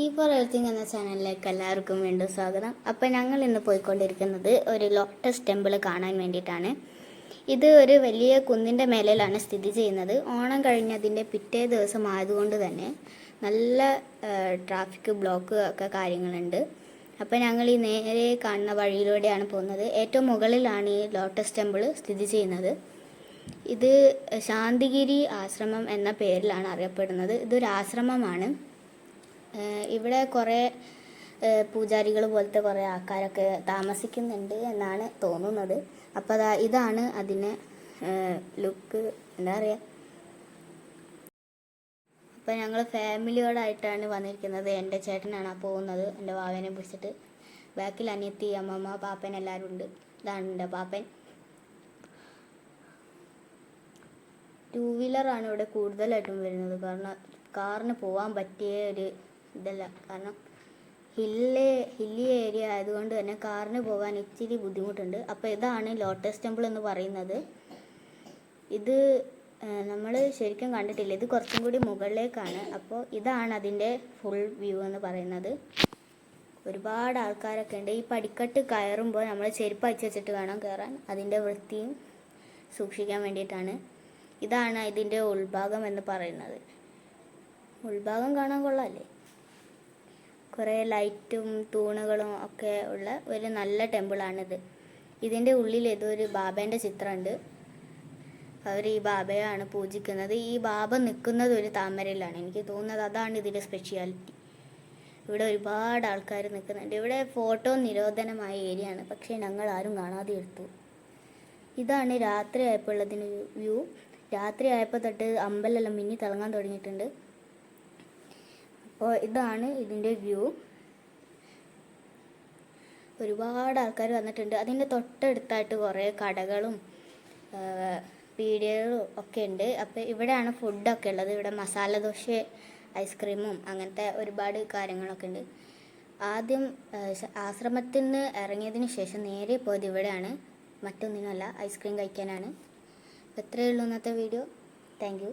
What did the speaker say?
ഈ four everything എന്ന ചാനലിലേക്ക് എല്ലാവർക്കും വീണ്ടും സ്വാഗതം. അപ്പോൾ ഞങ്ങൾ ഇന്ന് പോയിക്കൊണ്ടിരിക്കുന്നത് ഒരു ലോട്ടസ് ടെമ്പിൾ കാണാൻ വേണ്ടിയിട്ടാണ്. ഇത് ഒരു വലിയ കുന്നിൻ്റെ മേലിലാണ് സ്ഥിതി ചെയ്യുന്നത്. ഓണം കഴിഞ്ഞതിൻ്റെ പിറ്റേ ദിവസം ആയതുകൊണ്ട് തന്നെ നല്ല ട്രാഫിക് ബ്ലോക്ക് ഒക്കെ കാര്യങ്ങളുണ്ട്. അപ്പോൾ ഞങ്ങൾ ഈ നേരെ കാണുന്ന വഴിയിലൂടെയാണ് പോകുന്നത്. ഏറ്റവും മുകളിലാണ് ഈ ലോട്ടസ് ടെമ്പിൾ സ്ഥിതി ചെയ്യുന്നത്. ഇത് ശാന്തിഗിരി ആശ്രമം എന്ന പേരിലാണ് അറിയപ്പെടുന്നത്. ഇതൊരു ആശ്രമമാണ്. ഇവിടെ കുറേ പൂജാരികൾ പോലത്തെ കുറേ ആൾക്കാരൊക്കെ താമസിക്കുന്നുണ്ട് എന്നാണ് തോന്നുന്നത്. അപ്പോൾ ഇതാണ് അതിന് ലുക്ക്, എന്താ പറയുക. അപ്പോൾ ഞങ്ങൾ ഫാമിലിയോടായിട്ടാണ് വന്നിരിക്കുന്നത്. എൻ്റെ ചേട്ടനാണ് പോകുന്നത്, എൻ്റെ വാവേനെ പിടിച്ചിട്ട്. ബാക്കിൽ അനിയത്തി, അമ്മമ്മ, പാപ്പൻ എല്ലാവരും ഉണ്ട്. ഇതാണ് എൻ്റെ പാപ്പൻ. 2 വീലറാണ് ഇവിടെ കൂടുതലായിട്ടും വരുന്നത്. കാരണം കാറിന് പോകാൻ പറ്റിയ ഒരു ഇതല്ല. കാരണം ഹില്ലി ഏരിയ ആയതുകൊണ്ട് തന്നെ കാറിന് പോകാൻ ഇച്ചിരി ബുദ്ധിമുട്ടുണ്ട്. അപ്പോൾ ഇതാണ് ലോട്ടസ് ടെമ്പിൾ എന്ന് പറയുന്നത്. ഇത് നമ്മൾ ശരിക്കും കണ്ടിട്ടില്ല. ഇത് കുറച്ചും കൂടി മുകളിലേക്കാണ്. അപ്പോൾ ഇതാണ് അതിൻ്റെ ഫുൾ വ്യൂ എന്ന് പറയുന്നത്. ഒരുപാട് ആൾക്കാരൊക്കെ ഉണ്ട്. ഈ പടിക്കെട്ട് കയറുമ്പോൾ നമ്മൾ ചെരുപ്പ് അയച്ചു വെച്ചിട്ട് വേണം കയറാൻ. അതിൻ്റെ വൃത്തിയും സൂക്ഷിക്കാൻ വേണ്ടിയിട്ടാണ്. ഇതാണ് ഇതിൻ്റെ ഉൾഭാഗം എന്ന് പറയുന്നത്. ഉൾഭാഗം കാണാൻ കൊള്ളാമല്ലേ? കുറേ ലൈറ്റും തൂണുകളും ഒക്കെ ഉള്ള ഒരു നല്ല ടെമ്പിളാണിത്. ഇതിൻ്റെ ഉള്ളിൽ ഏതൊരു ബാബേൻ്റെ ചിത്രമുണ്ട്. അവർ ഈ ബാബയാണ് പൂജിക്കുന്നത്. ഈ ബാബ നിൽക്കുന്നത് ഒരു താമരയിലാണ്. എനിക്ക് തോന്നുന്നത് അതാണ് ഇതിൻ്റെ സ്പെഷ്യാലിറ്റി. ഇവിടെ ഒരുപാട് ആൾക്കാർ നിൽക്കുന്നുണ്ട്. ഇവിടെ ഫോട്ടോ നിരോധനമായ ഏരിയ ആണ്. പക്ഷേ ഞങ്ങൾ ആരും കാണാതെ എടുത്തു. ഇതാണ് രാത്രി ആയപ്പോൾ ഉള്ളതിന് വ്യൂ. രാത്രി ആയപ്പോൾ തൊട്ട് അമ്പലമെല്ലാം മിന്നി തിളങ്ങാൻ തുടങ്ങിയിട്ടുണ്ട്. അപ്പോൾ ഇതാണ് ഇതിൻ്റെ വ്യൂ. ഒരുപാട് ആൾക്കാർ വന്നിട്ടുണ്ട്. അതിൻ്റെ തൊട്ടടുത്തായിട്ട് കുറേ കടകളും പീടികകളും ഒക്കെ ഉണ്ട്. അപ്പോൾ ഇവിടെയാണ് ഫുഡൊക്കെ ഉള്ളത്. ഇവിടെ മസാല ദോശ, ഐസ്ക്രീമും അങ്ങനത്തെ ഒരുപാട് കാര്യങ്ങളൊക്കെ ഉണ്ട്. ആദ്യം ആശ്രമത്തിൽ നിന്ന് ഇറങ്ങിയതിന് ശേഷം നേരെ പോയത് ഇവിടെയാണ്. മറ്റൊന്നിനുമല്ല, ഐസ്ക്രീം കഴിക്കാനാണ്. അപ്പോൾ ഇത്രയേ ഉള്ളൂ ഇന്നത്തെ വീഡിയോ. Thank you.